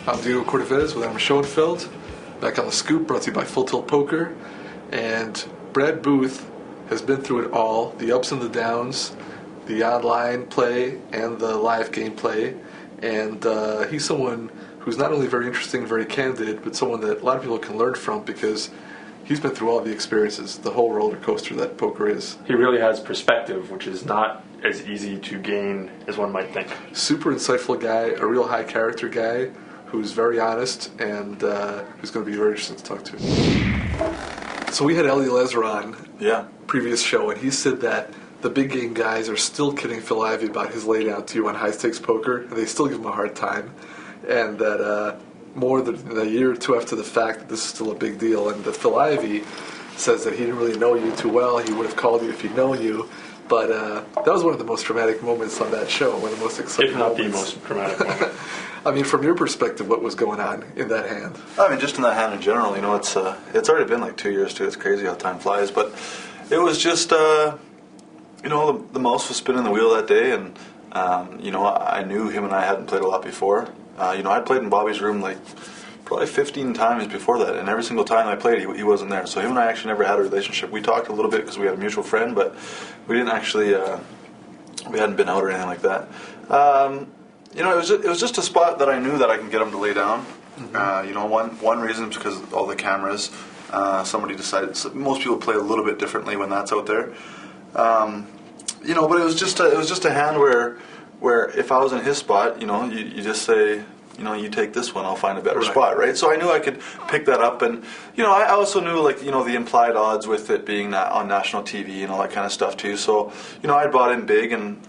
I'm Diego Cortevez with Adam Schoenfeld, back on The Scoop, brought to you by Full Tilt Poker. And Brad Booth has been through it all, the ups and the downs, the online play and the live gameplay. And he's someone who's not only very interesting, very candid, but someone that a lot of people can learn from because he's been through all the experiences, the whole roller coaster that poker is. He really has perspective, which is not as easy to gain as one might think. Super insightful guy, a real high character guy who's very honest and who's going to be very interesting to talk to. So we had Ellie Lezer on, previous show, and he said that the big game guys are still kidding Phil Ivey about his laydown to you on high stakes poker, and they still give him a hard time, and that more than a year or two after the fact that this is still a big deal, and that Phil Ivey says that he didn't really know you too well, he would have called you if he'd known you. But that was one of the most dramatic moments on that show, one of the most exciting moments. If not the most dramatic moment. I mean, from your perspective, what was going on in that hand? I mean, just in that hand in general, you know, it's already been like 2 years too. It's crazy how time flies. But it was just, you know, the mouse was spinning the wheel that day, and you know, I knew him and I hadn't played a lot before. You know, I'd played in Bobby's room like probably 15 times before that, and every single time I played, he wasn't there. So him and I actually never had a relationship. We talked a little bit because we had a mutual friend, but we didn't actually, we hadn't been out or anything like that. You know, it was just a spot that I knew that I can get him to lay down. Mm-hmm. You know, one reason is because of all the cameras. Somebody decided. Most people play a little bit differently when that's out there. You know, but it was just a hand where if I was in his spot, you know, you just say, you know, you take this one, I'll find a better spot, right? So I knew I could pick that up, and you know, I also knew, like, you know, the implied odds with it being on national TV and all that kind of stuff too. So you know, I bought in big, and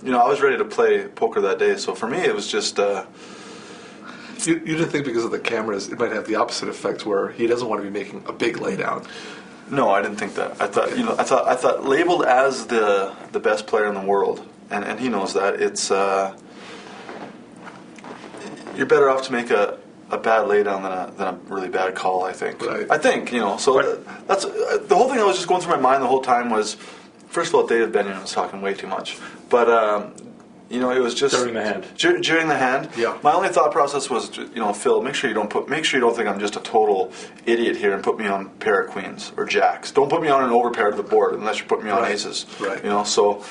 you know, I was ready to play poker that day. So for me, it was just. You didn't think because of the cameras it might have the opposite effect where he doesn't want to be making a big laydown? No, I didn't think that. I thought, you know, I thought labeled as the best player in the world, and he knows that. It's you're better off to make a bad laydown than a really bad call, I think. Right. I think, you know, so that's the whole thing that was just going through my mind the whole time was, first of all, David Benyon was talking way too much, but you know, it was just during the hand. During the hand, yeah. My only thought process was, you know, Phil, make sure you don't think I'm just a total idiot here and put me on pair of queens or jacks. Don't put me on an overpair to the board unless you put me on aces. Right. You know, so.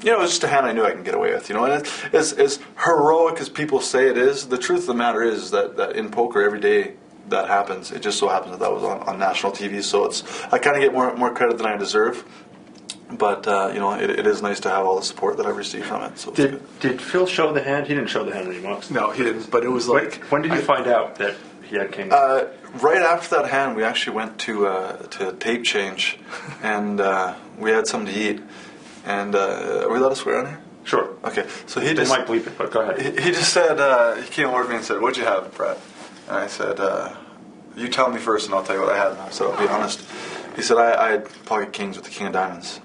You know, it was just a hand I knew I can get away with, you know, and as heroic as people say it is, the truth of the matter is that in poker every day that happens. It just so happens that was on national TV, so I kind of get more credit than I deserve, but you know, it is nice to have all the support that I've received from it. So did Phil show the hand? He didn't show the hand anymore. No, he didn't, but it was like... When did you find out that he had king? Right after that hand, we actually went to tape change, and we had something to eat. And are we allowed to swear on here? Sure. Okay. So he they just might bleep it, but go ahead. He just said he came over to me and said, "What'd you have, Brad?" And I said, "You tell me first, and I'll tell you what I had." And I said, "I'll be honest." He said, "I had pocket kings with the king of diamonds."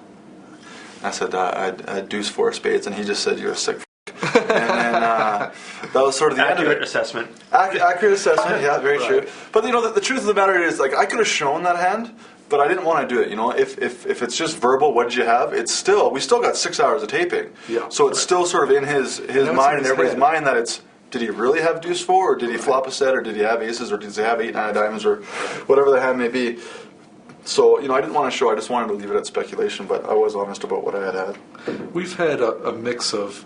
And I said, "I had deuce four of spades," and he just said, "You're a sick." And then that was sort of the end of it. Assessment. Accurate assessment. Yeah, very true. But you know, the truth of the matter is, like, I could have shown that hand. But I didn't want to do it, you know. If it's just verbal, what did you have? We still got 6 hours of taping. Yeah. So it's still sort of in his mind and everybody's mind that it's, did he really have deuce four, or did he flop a set, or did he have aces, or did he have 8, 9 of diamonds, or whatever the hand may be. So, you know, I didn't want to show. I just wanted to leave it at speculation. But I was honest about what I had. We've had a mix of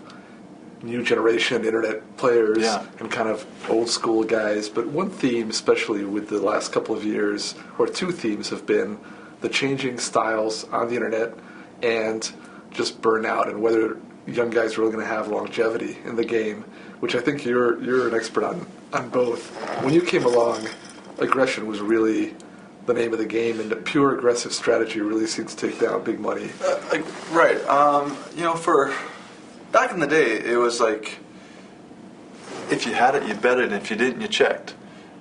new generation internet players and kind of old school guys, but one theme, especially with the last couple of years, or two themes, have been the changing styles on the internet and just burnout, and whether young guys are really going to have longevity in the game, which I think you're an expert on both. When you came along, aggression was really the name of the game, and the pure aggressive strategy really seems to take down big money. Right. You know, for back in the day, it was like, if you had it, you bet it, and if you didn't, you checked.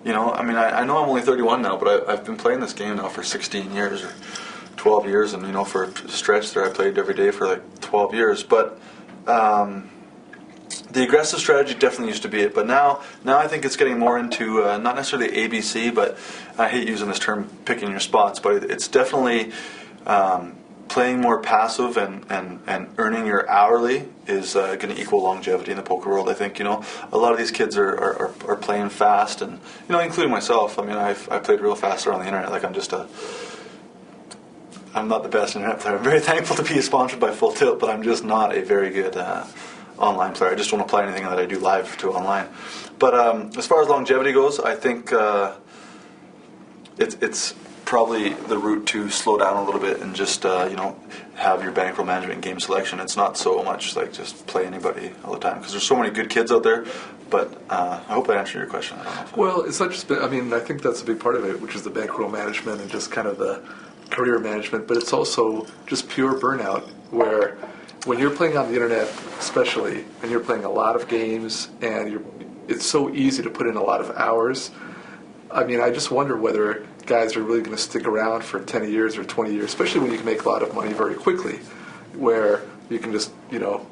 You know, I mean, I know I'm only 31 now, but I've been playing this game now for 16 years or 12 years, and, you know, for a stretch there, I played every day for like 12 years. But the aggressive strategy definitely used to be it, but now I think it's getting more into not necessarily ABC, but I hate using this term, picking your spots, but it's definitely playing more passive and earning your hourly is going to equal longevity in the poker world. I think, a lot of these kids are playing fast, and, including myself. I mean, I played real fast around the internet. Like, I'm not the best internet player. I'm very thankful to be sponsored by Full Tilt, but I'm just not a very good online player. I just don't apply anything that I do live to online. But as far as longevity goes, I think it's probably the route to slow down a little bit and just have your bankroll management and game selection. It's not so much like just play anybody all the time, because there's so many good kids out there. But I hope I answered your question. I don't know well, it's not just. I mean, I think that's a big part of it, which is the bankroll management and just kind of the career management. But it's also just pure burnout, where when you're playing on the internet, especially, and you're playing a lot of games, and it's so easy to put in a lot of hours. I mean, I just wonder whether guys are really going to stick around for 10 years or 20 years, especially when you can make a lot of money very quickly, where you can just,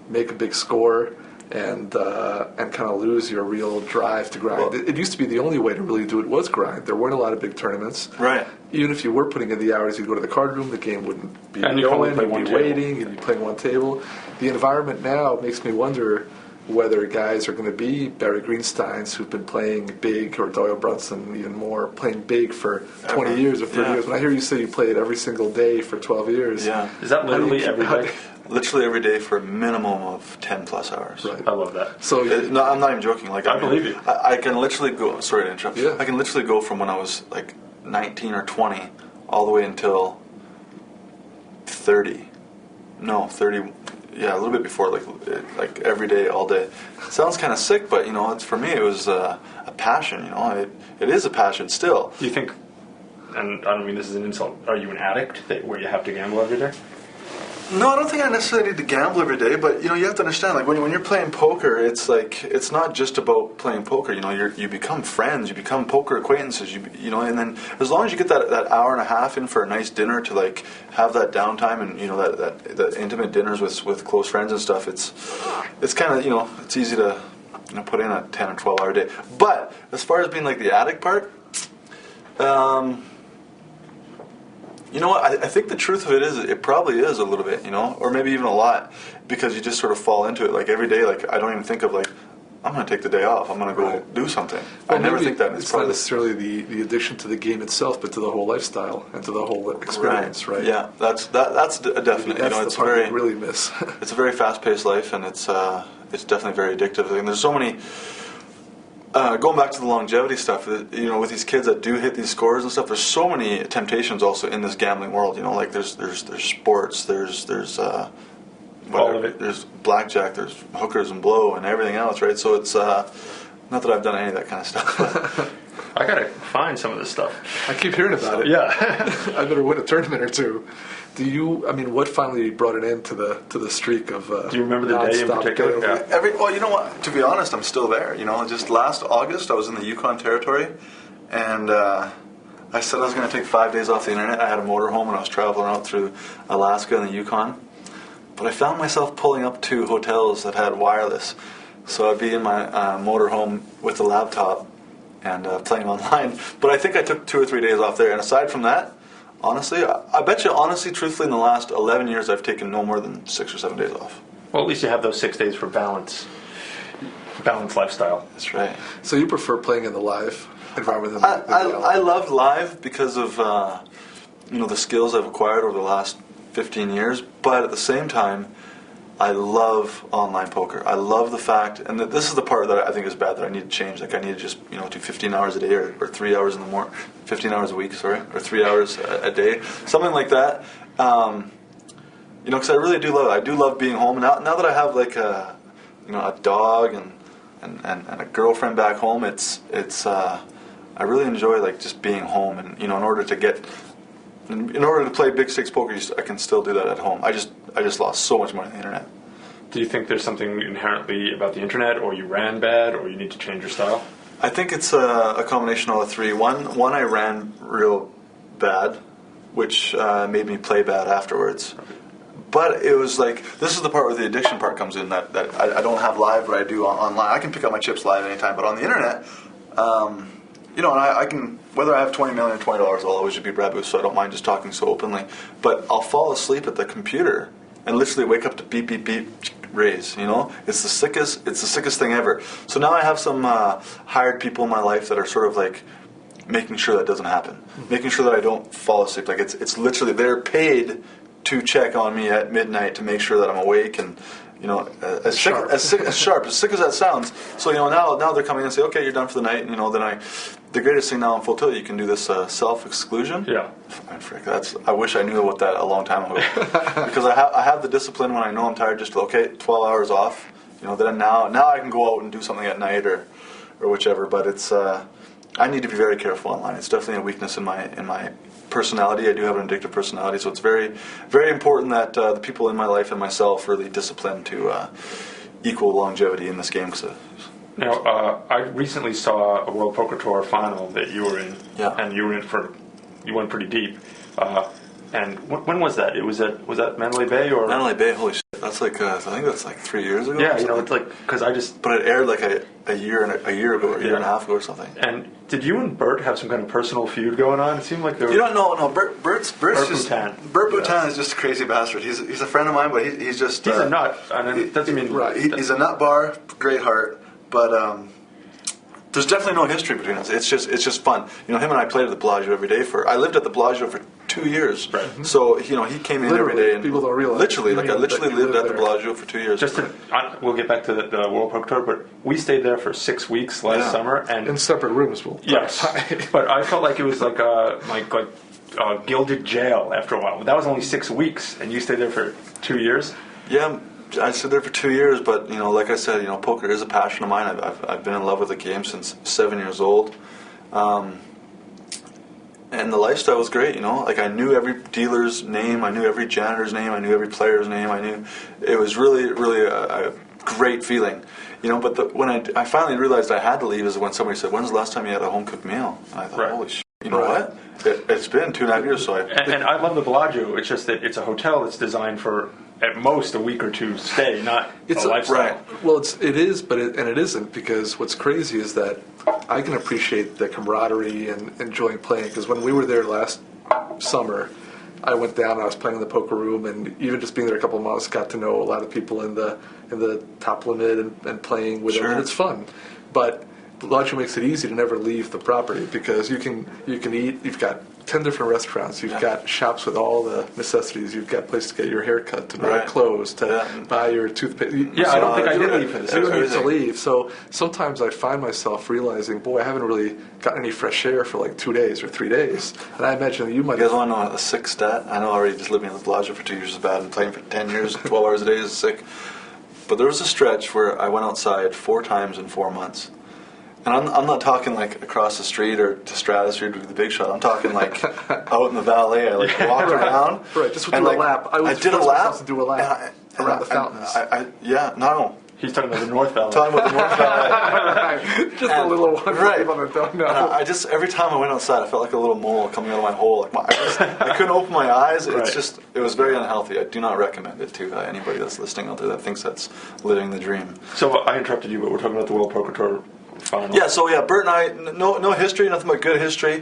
make a big score and kind of lose your real drive to grind. Well, it used to be the only way to really do it was grind. There weren't a lot of big tournaments. Right. Even if you were putting in the hours, you'd go to the card room, the game wouldn't be going, you'd be waiting, you'd be playing one table. The environment now makes me wonder whether guys are going to be Barry Greensteins, who've been playing big, or Doyle Brunson, even more, playing big for 20 years or 30 years. When I hear you say you play it every single day for 12 years. Yeah. Is that literally every day? Literally every day for a minimum of 10 plus hours. Right. I love that. So no, I'm not even joking. Like, I believe you. I can literally go, sorry to interrupt. Yeah. I can literally go from when I was like 19 or 20 all the way until 30. No, 30. Yeah, a little bit before, like every day, all day. It sounds kind of sick, but it's, for me, it was a passion. It is a passion still. Do you think? And I don't mean this is an insult. Are you an addict where you have to gamble every day? No, I don't think I necessarily need to gamble every day, but you have to understand, like, when you're playing poker, it's like, it's not just about playing poker. You become friends, you become poker acquaintances, and then as long as you get that hour and a half in for a nice dinner to like have that downtime and that intimate dinners with close friends and stuff, it's kind of it's easy to put in a 10 or 12 hour day. But as far as being like the addict part, you know what? I think the truth of it is, it probably is a little bit, or maybe even a lot, because you just sort of fall into it. Like every day, like I don't even think of like, I'm going to take the day off. I'm going to go do something. Well, I never think that. It's not necessarily the addiction to the game itself, but to the whole lifestyle and to the whole experience, right? Yeah, that's a definite. That's it's the part very I really miss. It's a very fast-paced life, and it's definitely very addictive. And there's so many. Going back to the longevity stuff, with these kids that do hit these scores and stuff, there's so many temptations also in this gambling world. Like there's sports, there's all of it. There's blackjack, there's hookers and blow and everything else, right? So it's not that I've done any of that kind of stuff. I gotta find some of this stuff. I keep hearing about it. Yeah, I better win a tournament or two. What finally brought it into the streak of? Do you remember the day in particular? Yeah. Well, you know what? To be honest, I'm still there. Just last August, I was in the Yukon Territory, and I said I was going to take 5 days off the internet. I had a motorhome, and I was traveling out through Alaska and the Yukon. But I found myself pulling up to hotels that had wireless, so I'd be in my motorhome with the laptop and playing online. But I think I took 2 or 3 days off there, and aside from that. Honestly, I bet you, truthfully, in the last 11 years, I've taken no more than 6 or 7 days off. Well, at least you have those 6 days for balanced lifestyle. That's right. So you prefer playing in the live environment? I love live because of the skills I've acquired over the last 15 years. But at the same time, I love online poker. I love the fact, and this is the part that I think is bad, that I need to change. Like I need to just do 15 hours a day or 3 hours in the morning, 15 hours a week, sorry, or 3 hours a day, something like that. Because I really do love it. I do love being home. Now that I have like a dog and a girlfriend back home, it's I really enjoy like just being home. And in order to play big stakes poker, I can still do that at home. I just lost so much money on the internet. Do you think there's something inherently about the internet, or you ran bad, or you need to change your style? I think it's a combination of all the three. One, I ran real bad, which made me play bad afterwards. But it was like, this is the part where the addiction part comes in, that I don't have live, but I do online. I can pick up my chips live anytime, but on the internet, and I can, whether I have $20 million or $20, I'll always just be Brad Booth, so I don't mind just talking so openly. But I'll fall asleep at the computer and literally wake up to beep, beep, beep, raise, It's the sickest thing ever. So now I have some hired people in my life that are sort of like making sure that doesn't happen, making sure that I don't fall asleep. Like it's literally, they're paid to check on me at midnight to make sure that I'm awake and, as sharp as that sounds. So now they're coming in and say, okay, you're done for the night. And the greatest thing now in Full Tilt, you can do this self-exclusion. Yeah. Man, frick, I wish I knew about that a long time ago, because I have the discipline when I know I'm tired, just to, okay, 12 hours off. Then now I can go out and do something at night or whichever. But it's I need to be very careful online. It's definitely a weakness in my personality. I do have an addictive personality, so it's very, very important that the people in my life and myself really discipline to equal longevity in this game. Now, I recently saw a World Poker Tour final that you were in, and you went pretty deep. And when was that? Was that Mandalay Bay or Mandalay Bay? Holy shit! That's like I think that's like 3 years ago. Yeah, it's like because I just. But it aired like a year ago, or a year and a half ago, or something. And did you and Bert have some kind of personal feud going on? It seemed like there. No. Bert's just Bhutan. Bert Bhutan is just a crazy bastard. He's a friend of mine, but he's just he's a nut. And it doesn't mean right. He's a nut bar, great heart, but. There's definitely no history between us. It's just fun. Him and I played at the Bellagio every day I lived at the Bellagio for 2 years. Right. So he came in every day. And people don't realize. Literally, I literally lived at the Bellagio for 2 years. We'll get back to the World Poker Tour, but we stayed there for 6 weeks last summer, and in separate rooms. Yes, but I felt like it was like gilded jail after a while. That was only 6 weeks, and you stayed there for 2 years. Yeah. I stayed there for 2 years, but like I said, poker is a passion of mine. I've been in love with the game since 7 years old, and the lifestyle was great. Like I knew every dealer's name, I knew every janitor's name, I knew every player's name. I knew it was really, really a great feeling. But when I finally realized I had to leave is when somebody said, "When's the last time you had a home cooked meal?" And I thought, "Holy shit." What? It's been 2.5 years, so and I love the Bellagio. It's just that it's a hotel that's designed for at most a week or two stay, not a lifestyle. Right. Well, it is, but it isn't, because what's crazy is that I can appreciate the camaraderie and enjoying playing. Because when we were there last summer, I went down and I was playing in the poker room, and even just being there a couple of months, got to know a lot of people in the top limit and playing with them, and it's fun. But Bellagio makes it easy to never leave the property, because you can eat. You've got 10 different restaurants. You've got shops with all the necessities. You've got a place to get your hair cut, to buy clothes, to buy your toothpaste. I don't think I did leave for this. You don't need to leave. So sometimes I find myself realizing, boy, I haven't really gotten any fresh air for like 2 days or 3 days. And I imagine you might. You guys want to know a sick stat? I know already just living in the Bellagio for 2 years is bad, and playing for 10 years, 12 hours a day is sick. But there was a stretch where I went outside 4 times in 4 months. And I'm not talking like across the street or to Stratosphere to do the big shot. I'm talking like out in the valet. I walked around. Right, just do a lap. I did a lap. To do a lap around the fountains. No. He's talking about the North Valley. Talking about the North Valley. Just a little one. Right. People that don't know. I just, every time I went outside, I felt like a little mole coming out of my hole. I couldn't open my eyes. It's it was very unhealthy. I do not recommend it to anybody that's listening out there that thinks that's living the dream. So I interrupted you, but we're talking about the World Poker Tour final. Yeah, so Bert and I, no history, nothing but good history.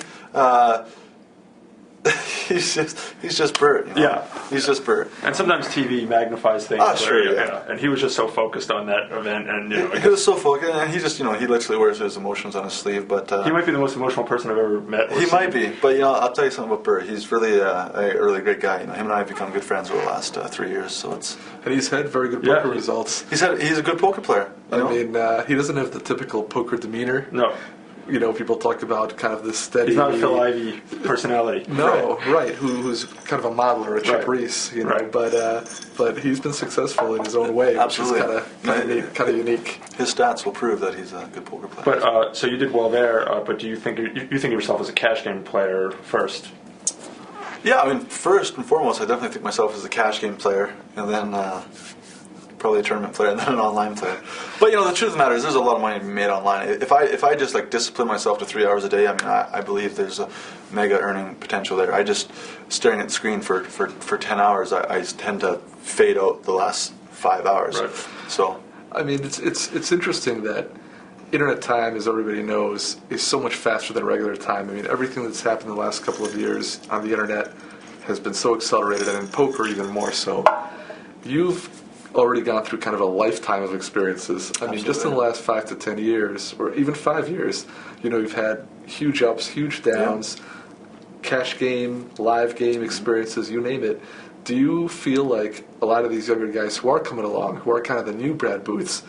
He's just Bert. Yeah, he's just Bert. And sometimes TV magnifies things. Sure, And he was just so focused on that event, and he was so focused, and he just he literally wears his emotions on his sleeve. But he might be the most emotional person I've ever met. He might be, but I'll tell you something about Bert. He's really a really great guy. Him and I have become good friends over the last 3 years. So and he's had very good poker results. He's a good poker player. I mean, he doesn't have the typical poker demeanor. No. People talk about kind of this steady. He's not a Phil Ivey personality. No, right. Who's kind of a modeler, a Chip Reese, Right. But he's been successful in his own way, Absolutely. which is kind of unique. His stats will prove that he's a good poker player. But so you did well there. But do you think you think of yourself as a cash game player first? Yeah, I mean, first and foremost, I definitely think myself as a cash game player, and then probably a tournament player, and then an online player. But the truth of the matter is, there's a lot of money to be made online. If I just discipline myself to 3 hours a day, I mean, I believe there's a mega earning potential there. I just staring at the screen for 10 hours, I tend to fade out the last 5 hours. Right. So I mean, it's interesting that internet time, as everybody knows, is so much faster than regular time. I mean, everything that's happened in the last couple of years on the internet has been so accelerated, and in poker even more so. You've already gone through kind of a lifetime of experiences. I mean, just in the last 5 to 10 years, or even 5 years, you've had huge ups, huge downs, cash game, live game experiences, you name it. Do you feel like a lot of these younger guys who are coming along, who are kind of the new Brad Booths,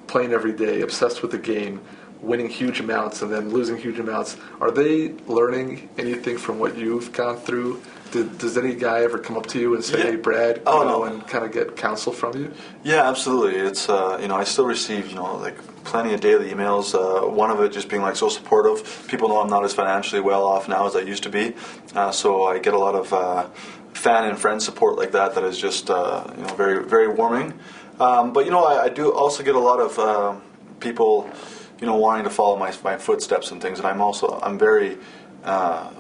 playing every day, obsessed with the game, winning huge amounts and then losing huge amounts, are they learning anything from what you've gone through? Does any guy ever come up to you and say, "Hey, Brad," and kind of get counsel from you? Yeah, absolutely. It's I still receive like plenty of daily emails. One of it just being like so supportive. People know I'm not as financially well off now as I used to be, so I get a lot of fan and friend support like that. That is just very very warming. But I do also get a lot of people wanting to follow my footsteps and things, and I'm very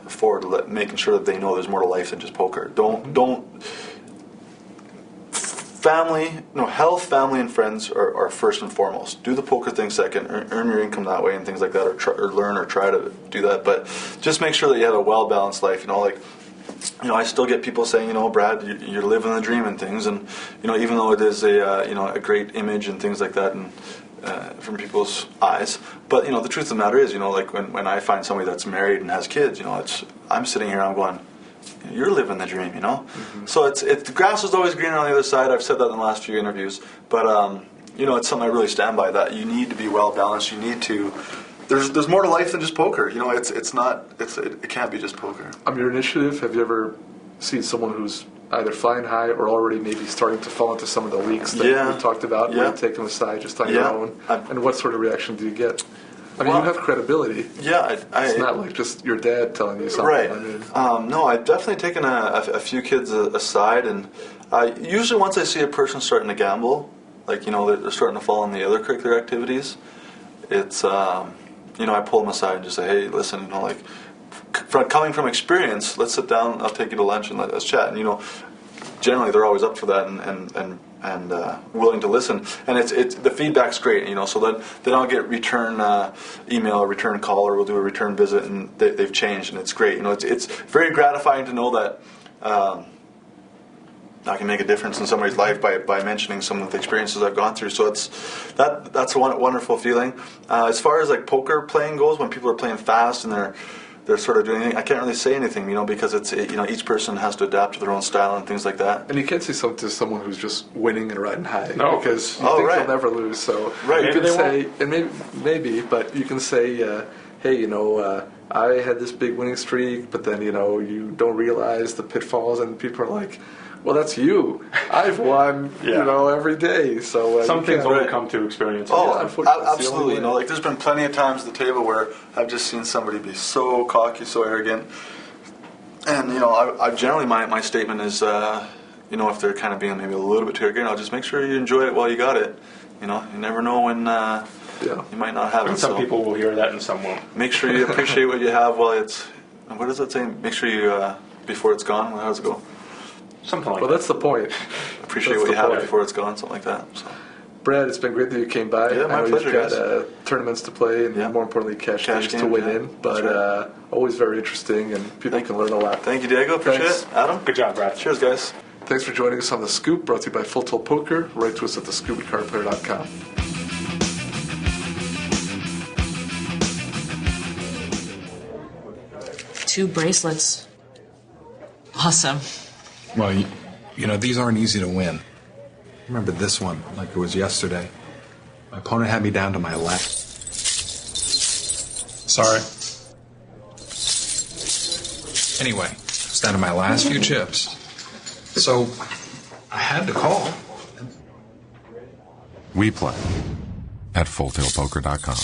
forward to making sure that they know there's more to life than just poker. Health, family, and friends are first and foremost. Do the poker thing second. Earn your income that way and things like that, or learn or try to do that. But just make sure that you have a well balanced life. I still get people saying, Brad, you're living the dream and things, and even though it is a great image and things like that, and from people's eyes, but the truth of the matter is, like when I find somebody that's married and has kids, I'm sitting here and I'm going, you're living the dream, Mm-hmm. So the grass is always greener on the other side. I've said that in the last few interviews, but it's something I really stand by. That you need to be well balanced. You need to. There's more to life than just poker. It can't be just poker. On your initiative, have you ever seen someone who's either flying high or already maybe starting to fall into some of the leaks that we talked about? Yeah. Where you take them aside just on your own, and what sort of reaction do you get? I mean, you have credibility. Yeah, it's not like just your dad telling you something. Right. I mean, no, I've definitely taken a few kids aside, and usually once I see a person starting to gamble, like they're starting to fall in the other curricular activities, it's I pull them aside and just say, hey, listen, coming from experience, let's sit down. I'll take you to lunch and let's chat. And generally they're always up for that and willing to listen. And it's the feedback's great. So then I'll get return email, or return call, or we'll do a return visit, and they've changed, and it's great. It's very gratifying to know that I can make a difference in somebody's life by mentioning some of the experiences I've gone through. So that's a wonderful feeling. As far as like poker playing goes, when people are playing fast and they're sort of doing anything, I can't really say anything, because it's each person has to adapt to their own style and things like that. And you can't say something to someone who's just winning and riding high, because you think right. they'll never lose. So right. you can say, and maybe, but you can say, hey, I had this big winning streak, but then you don't realize the pitfalls, and people are like, well, that's you. I've won, every day. So some things only come to experience. Oh, absolutely. There's been plenty of times at the table where I've just seen somebody be so cocky, so arrogant, and I generally my statement is, if they're kind of being maybe a little bit too arrogant, I'll just make sure you enjoy it while you got it. You never know when you might not have it. Some people will hear that and some won't. Make sure you appreciate what you have while it's. What does it say? Make sure you before it's gone. How does it go? Something like that. Well, that's the point. Appreciate what you have before it's gone, something like that. So. Brad, it's been great that you came by. Yeah, my pleasure, you've got tournaments to play and more importantly cash games to win in. But always very interesting, and people can learn a lot. Thank you, Diego. Appreciate it. Adam? Good job, Brad. Cheers, guys. Thanks for joining us on The Scoop, brought to you by Full Tilt Poker. Write to us at thescoop@cardplayer.com. 2 bracelets. Awesome. Well, these aren't easy to win. Remember this one like it was yesterday. My opponent had me down to my left. Sorry. Anyway, it's down to my last few chips. So, I had to call. We play at FullTiltPoker.com.